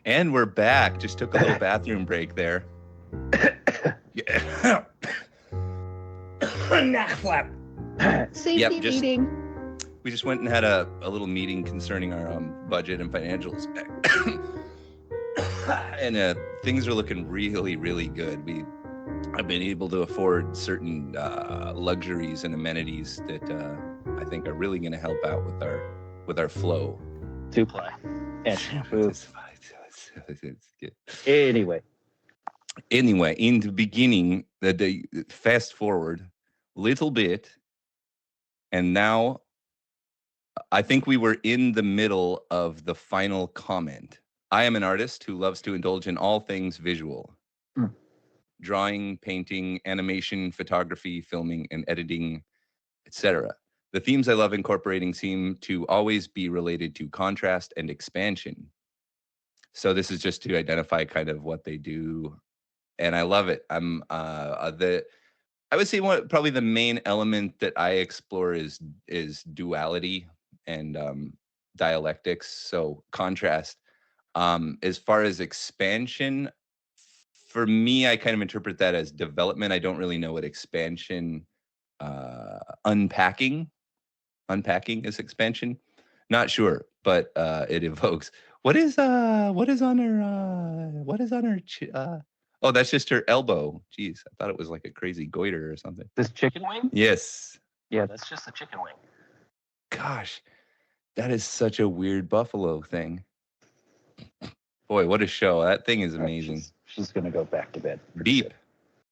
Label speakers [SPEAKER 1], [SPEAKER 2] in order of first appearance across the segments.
[SPEAKER 1] And we're back. Just took a little bathroom break there. Yeah.
[SPEAKER 2] Neck flap. Safety meeting.
[SPEAKER 1] We just went and had a little meeting concerning our budget and financials. And things are looking really, really good. I've been able to afford certain luxuries and amenities that I think are really going to help out with our flow.
[SPEAKER 2] Two-ply and shampoo.
[SPEAKER 1] It's good.
[SPEAKER 2] Anyway,
[SPEAKER 1] in the beginning, the fast forward little bit, and now I think we were in the middle of the final comment. I am an artist who loves to indulge in all things visual. Drawing, painting, animation, photography, filming, and editing, etc. The themes I love incorporating seem to always be related to contrast and expansion. So this is just to identify kind of what they do, and I love it. I would say probably the main element that I explore is duality and dialectics. So contrast. As far as expansion, for me, I kind of interpret that as development. I don't really know what expansion, unpacking is expansion. Not sure, but it evokes. What is on her? Oh, that's just her elbow. Jeez, I thought it was like a crazy goiter or something.
[SPEAKER 2] this chicken wing?
[SPEAKER 1] Yes.
[SPEAKER 2] Yeah, that's just a chicken wing.
[SPEAKER 1] Gosh, that is such a weird buffalo thing. Boy, what a show. That thing is amazing.
[SPEAKER 2] Right, she's going to go back to bed.
[SPEAKER 1] Beep.
[SPEAKER 2] Soon.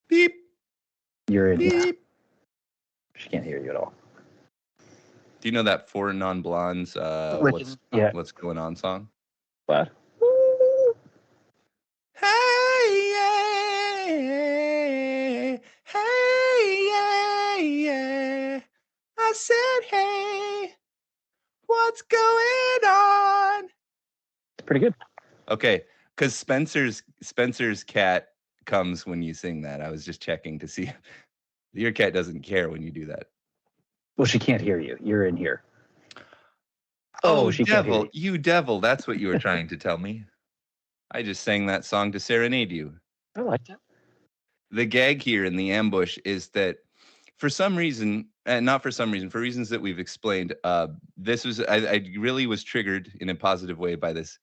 [SPEAKER 1] Beep.
[SPEAKER 2] You're in.
[SPEAKER 1] Beep.
[SPEAKER 2] She can't hear you at all.
[SPEAKER 1] Do you know that Four Non-Blondes What's Going On song?
[SPEAKER 2] What?
[SPEAKER 1] Hey, yeah. I said, hey, what's going on?
[SPEAKER 2] It's pretty good.
[SPEAKER 1] Okay, because Spencer's cat comes when you sing that. I was just checking to see. Your cat doesn't care when you do that.
[SPEAKER 2] Well, she can't hear you. You're in here.
[SPEAKER 1] Oh, she devil, you devil. That's what you were trying to tell me. I just sang that song to serenade you.
[SPEAKER 2] I liked it.
[SPEAKER 1] The gag here in the ambush is that for some reason, and not for some reason, for reasons that we've explained, this was I really was triggered in a positive way by this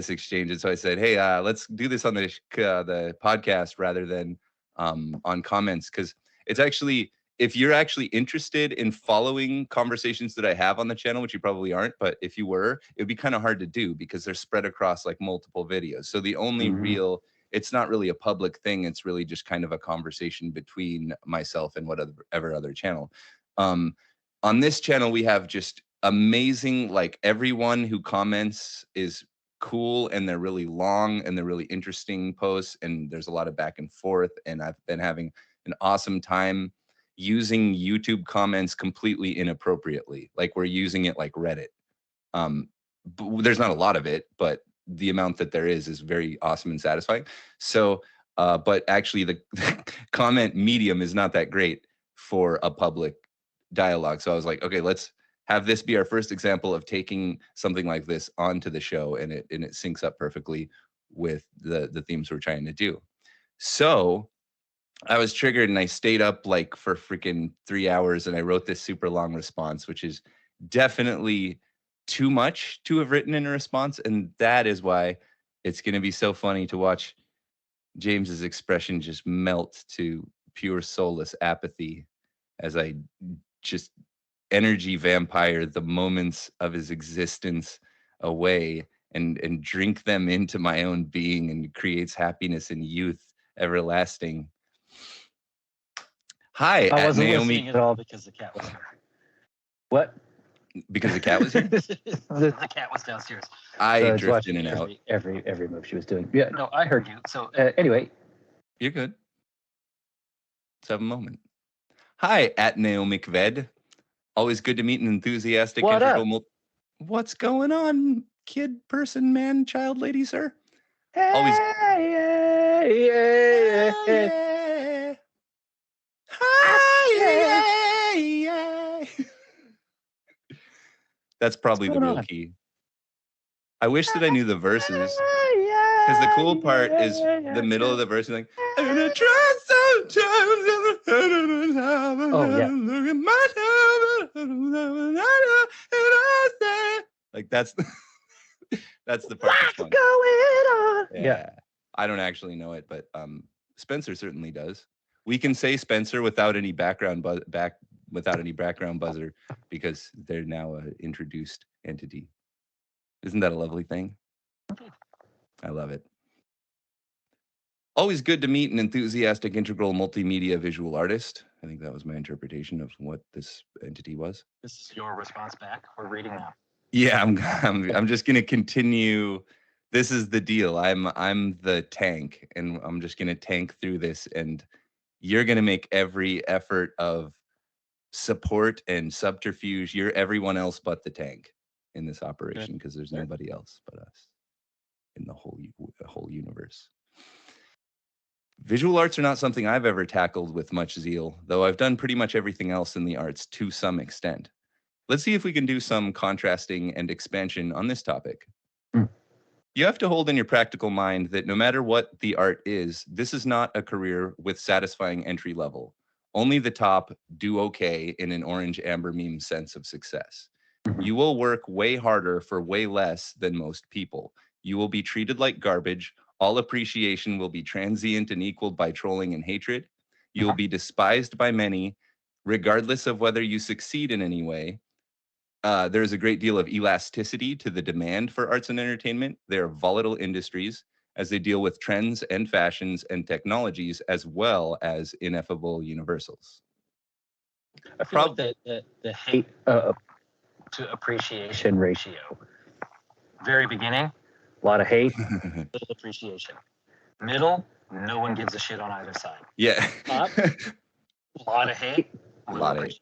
[SPEAKER 1] exchange, and so I said, "Hey, let's do this on the podcast rather than on comments, because it's actually, if you're actually interested in following conversations that I have on the channel, which you probably aren't, but if you were, it would be kind of hard to do because they're spread across like multiple videos. So the only real, it's not really a public thing. It's really just kind of a conversation between myself and whatever other channel. On this channel, we have just amazing, like everyone who comments is cool, and they're really long and they're really interesting posts, and there's a lot of back and forth, and I've been having an awesome time using YouTube comments completely inappropriately. Like we're using it like Reddit. But there's not a lot of it, but the amount that there is very awesome and satisfying. So, but actually the comment medium is not that great for a public dialogue. So I was like, okay, let's have this be our first example of taking something like this onto the show, and it syncs up perfectly with the themes we're trying to do. So I was triggered and I stayed up like for freaking 3 hours, and I wrote this super long response, which is definitely too much to have written in a response. And that is why it's going to be so funny to watch James's expression just melt to pure soulless apathy as I just energy vampire the moments of his existence away and drink them into my own being, and creates happiness and youth everlasting. Hi,
[SPEAKER 2] I wasn't
[SPEAKER 1] Naomi.
[SPEAKER 2] listening at all because the cat was here. What?
[SPEAKER 1] Because the cat was here?
[SPEAKER 2] the cat was downstairs.
[SPEAKER 1] I drift in and out.
[SPEAKER 2] Every move she was doing. Yeah, no, I heard you. So anyway.
[SPEAKER 1] You're good. Let's have a moment. Hi, at Naomi Kved. Always good to meet an enthusiastic integral. What's going on, kid, person, man, child, lady, sir?
[SPEAKER 2] Hey,
[SPEAKER 1] Always.
[SPEAKER 2] Yeah.
[SPEAKER 1] Yeah. That's probably the real key. I wish that I knew the verses. Because the cool part is the middle of the verse, like, and I try sometimes.
[SPEAKER 2] Oh, yeah.
[SPEAKER 1] Look at my like that's that's the part that's
[SPEAKER 2] What's
[SPEAKER 1] fun.
[SPEAKER 2] going on?
[SPEAKER 1] Yeah. I don't actually know it, but Spencer certainly does. We can say Spencer without any background buzzer because they're now an introduced entity. Isn't that a lovely thing? I love it. Always good to meet an enthusiastic, integral, multimedia visual artist. I think that was my interpretation of what this entity was.
[SPEAKER 3] This is your response back. We're reading now.
[SPEAKER 1] Yeah, I'm just gonna continue. This is the deal. I'm the tank, and I'm just gonna tank through this, and you're gonna make every effort of support and subterfuge. You're everyone else but the tank in this operation because there's nobody else but us in the whole universe. Visual arts are not something I've ever tackled with much zeal, though I've done pretty much everything else in the arts to some extent. Let's see if we can do some contrasting and expansion on this topic. You have to hold in your practical mind that no matter what the art is, this is not a career with satisfying entry level. Only the top do okay in an orange amber meme sense of success. You will work way harder for way less than most people. You will be treated like garbage. All appreciation will be transient and equaled by trolling and hatred. You will be despised by many, regardless of whether you succeed in any way. There's a great deal of elasticity to the demand for arts and entertainment. They're volatile industries as they deal with trends and fashions and technologies as well as ineffable universals.
[SPEAKER 3] I feel like the hate to appreciation ratio. Very beginning, a lot of hate, little appreciation. Middle, no one gives a shit on either side.
[SPEAKER 1] Yeah.
[SPEAKER 3] Top, a lot of hate,
[SPEAKER 1] a lot of hate.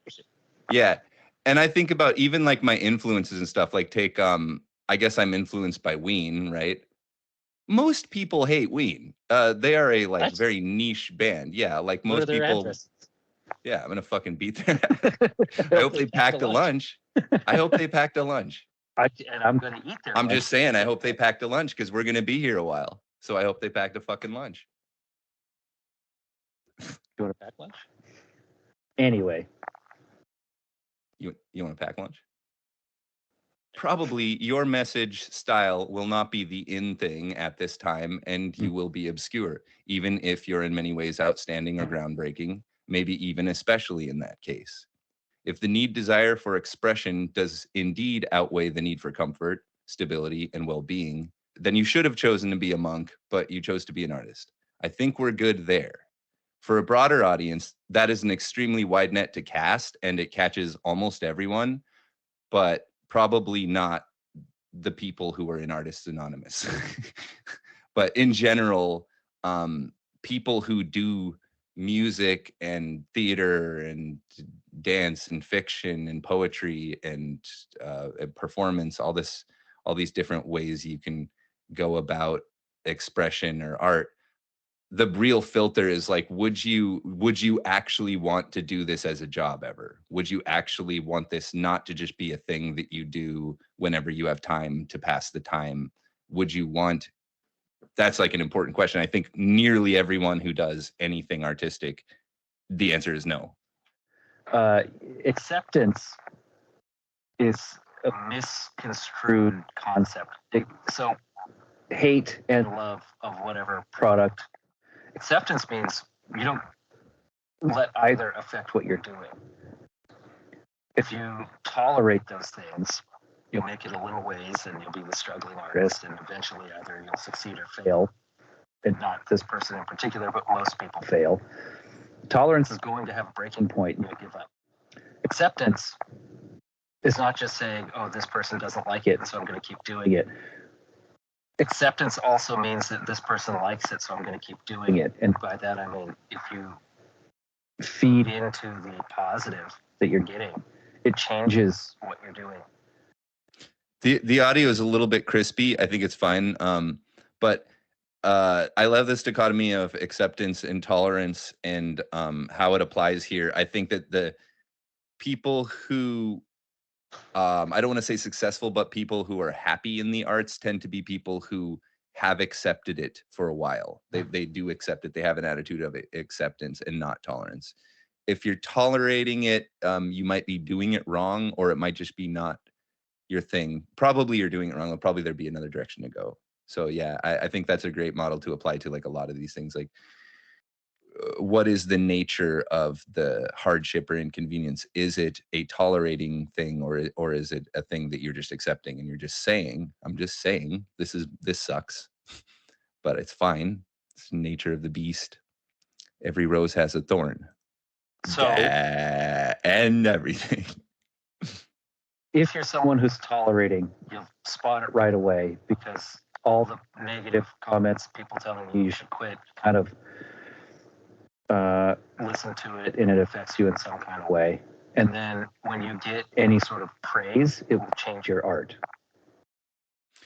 [SPEAKER 1] Yeah. And I think about even like my influences and stuff, like take I guess I'm influenced by Ween, right? Most people hate Ween. They are a like very niche band. Yeah, like most people.
[SPEAKER 3] Addresses?
[SPEAKER 1] Yeah, I'm gonna fucking beat their ass. I hope they packed a lunch. I hope they packed a lunch.
[SPEAKER 3] And I'm gonna eat their
[SPEAKER 1] I'm
[SPEAKER 3] lunch.
[SPEAKER 1] just saying, I hope they packed a lunch because we're gonna be here a while. So I hope they packed a fucking lunch.
[SPEAKER 3] You want to pack lunch?
[SPEAKER 2] Anyway.
[SPEAKER 1] You want to pack lunch? Probably your message style will not be the in thing at this time, and you will be obscure, even if you're in many ways outstanding or groundbreaking, maybe even especially in that case. If the desire for expression does indeed outweigh the need for comfort, stability, and well-being, then you should have chosen to be a monk, but you chose to be an artist. I think we're good there. For a broader audience, that is an extremely wide net to cast, and it catches almost everyone, but probably not the people who are in Artists Anonymous. But in general, people who do music and theater and dance and fiction and poetry and performance, all these different ways you can go about expression or art. The real filter is like, would you actually want to do this as a job ever? Would you actually want this not to just be a thing that you do whenever you have time to pass the time? Would you want? That's like an important question. I think nearly everyone who does anything artistic, the answer is no.
[SPEAKER 3] Acceptance is a misconstrued concept. So hate and love of whatever product. Acceptance means you don't let either affect what you're doing. If you tolerate those things, you'll make it a little ways and you'll be the struggling artist, and eventually either you'll succeed or fail. And not this person in particular, but most people fail. Tolerance is going to have a breaking point and you'll give up. Acceptance is not just saying, oh, this person doesn't like it, and so I'm going to keep doing it. Acceptance also means that this person likes it, so I'm going to keep doing it. And by that, I mean, if you feed into the positive that you're getting, it changes what you're doing.
[SPEAKER 1] The audio is a little bit crispy. I think it's fine. But I love this dichotomy of acceptance and tolerance and how it applies here. I think that the people who, I don't want to say successful, but people who are happy in the arts tend to be people who have accepted it for a while. They do accept it. They have an attitude of acceptance and not tolerance. If you're tolerating it, you might be doing it wrong, or it might just be not your thing. Probably you're doing it wrong. Probably there'd be another direction to go. So yeah, I think that's a great model to apply to like a lot of these things. Like, what is the nature of the hardship or inconvenience? Is it a tolerating thing, or is it a thing that you're just accepting and you're just saying, I'm just saying this sucks, but it's fine. It's the nature of the beast. Every rose has a thorn.
[SPEAKER 3] So
[SPEAKER 1] And everything.
[SPEAKER 2] If you're someone who's tolerating, you'll spot it right away, because all the negative comments, people telling you should quit, kind of listen to it and it affects you in some kind of way. And then when you get any sort of praise, it will change your art.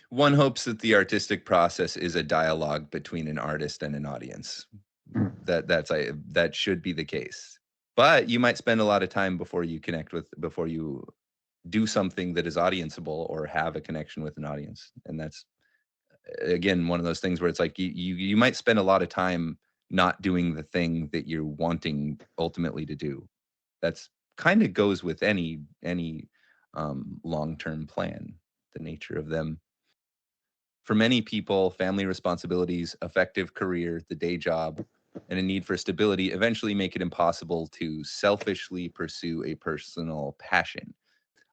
[SPEAKER 1] One hopes that the artistic process is a dialogue between an artist and an audience. That should be the case. But you might spend a lot of time before you do something that is audienceable or have a connection with an audience. And that's, again, one of those things where it's like you might spend a lot of time not doing the thing that you're wanting ultimately to do. That's kind of goes with any long-term plan, the nature of them. For many people, family responsibilities, effective career, the day job, and a need for stability eventually make it impossible to selfishly pursue a personal passion.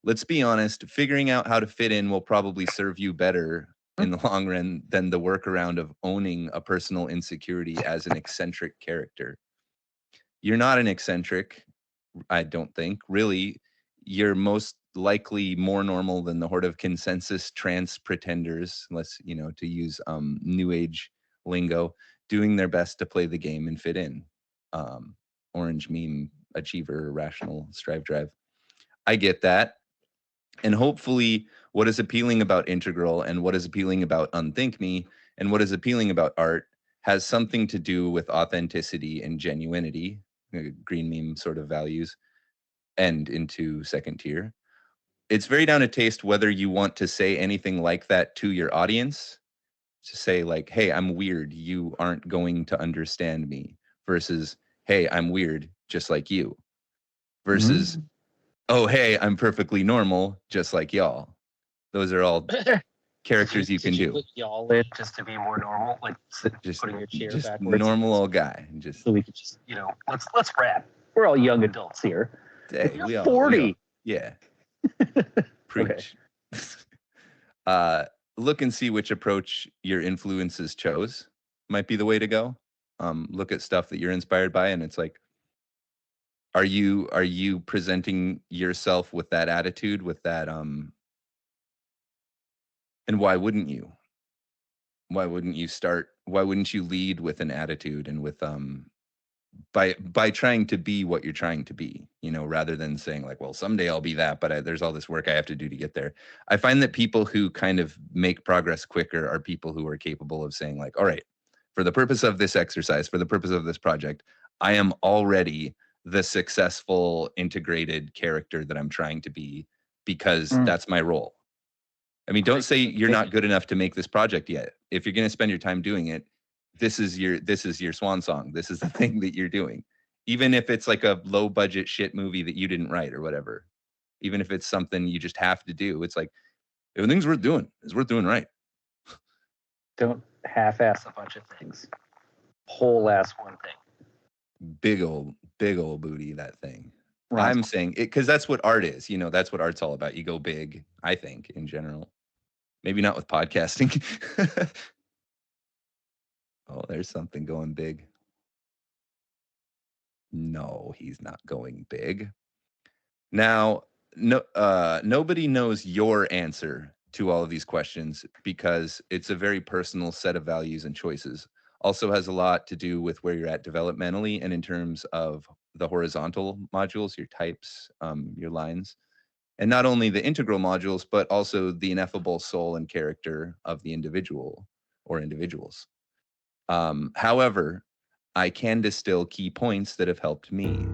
[SPEAKER 1] Let's be honest, figuring out how to fit in will probably serve you better in the long run than the workaround of owning a personal insecurity as an eccentric character. You're not an eccentric, I don't think. Really, you're most likely more normal than the horde of consensus trans pretenders, unless, to use new age lingo, doing their best to play the game and fit in. Orange meme, achiever, rational, strive, drive. I get that. And hopefully what is appealing about Integral and what is appealing about Unthink Me and what is appealing about art has something to do with authenticity and genuinity, green meme sort of values, and into second tier. It's very down to taste whether you want to say anything like that to your audience, to say like, hey, I'm weird, you aren't going to understand me, versus, hey, I'm weird, just like you, versus, oh, hey, I'm perfectly normal, just like y'all. Those are all characters you can do.
[SPEAKER 3] Put y'all in just to be more normal, like
[SPEAKER 1] Just
[SPEAKER 3] putting your chair
[SPEAKER 1] just
[SPEAKER 3] backwards.
[SPEAKER 1] normal old guy. Just
[SPEAKER 2] So we could just, let's rap. We're all young adults here.
[SPEAKER 1] hey,
[SPEAKER 2] You're 40.
[SPEAKER 1] Yeah. Preach. Look and see which approach your influences chose. Might be the way to go. Look at stuff that you're inspired by, and it's like, are you presenting yourself with that attitude, with that and why wouldn't you? Why wouldn't you lead with an attitude and with by trying to be what you're trying to be, rather than saying like, well, someday I'll be that, but there's all this work I have to do to get there. I find that people who kind of make progress quicker are people who are capable of saying like, all right, for the purpose of this exercise, for the purpose of this project, I am already the successful integrated character that I'm trying to be, because that's my role. I mean, don't say you're not good enough to make this project yet. If you're going to spend your time doing it, this is your swan song. This is the thing that you're doing. Even if it's like a low budget shit movie that you didn't write or whatever, even if it's something you just have to do, it's like, everything's worth doing. It's worth doing right.
[SPEAKER 2] Don't half-ass a bunch of things. Whole-ass one thing.
[SPEAKER 1] Big old booty, that thing.
[SPEAKER 2] Right.
[SPEAKER 1] I'm saying it because that's what art is. That's what art's all about. You go big, I think, in general. Maybe not with podcasting. Oh, there's something going big. No, he's not going big. Now, nobody knows your answer to all of these questions because it's a very personal set of values and choices. Also has a lot to do with where you're at developmentally and in terms of the horizontal modules, your types, your lines. And not only the integral modules, but also the ineffable soul and character of the individual or individuals. However, I can distill key points that have helped me.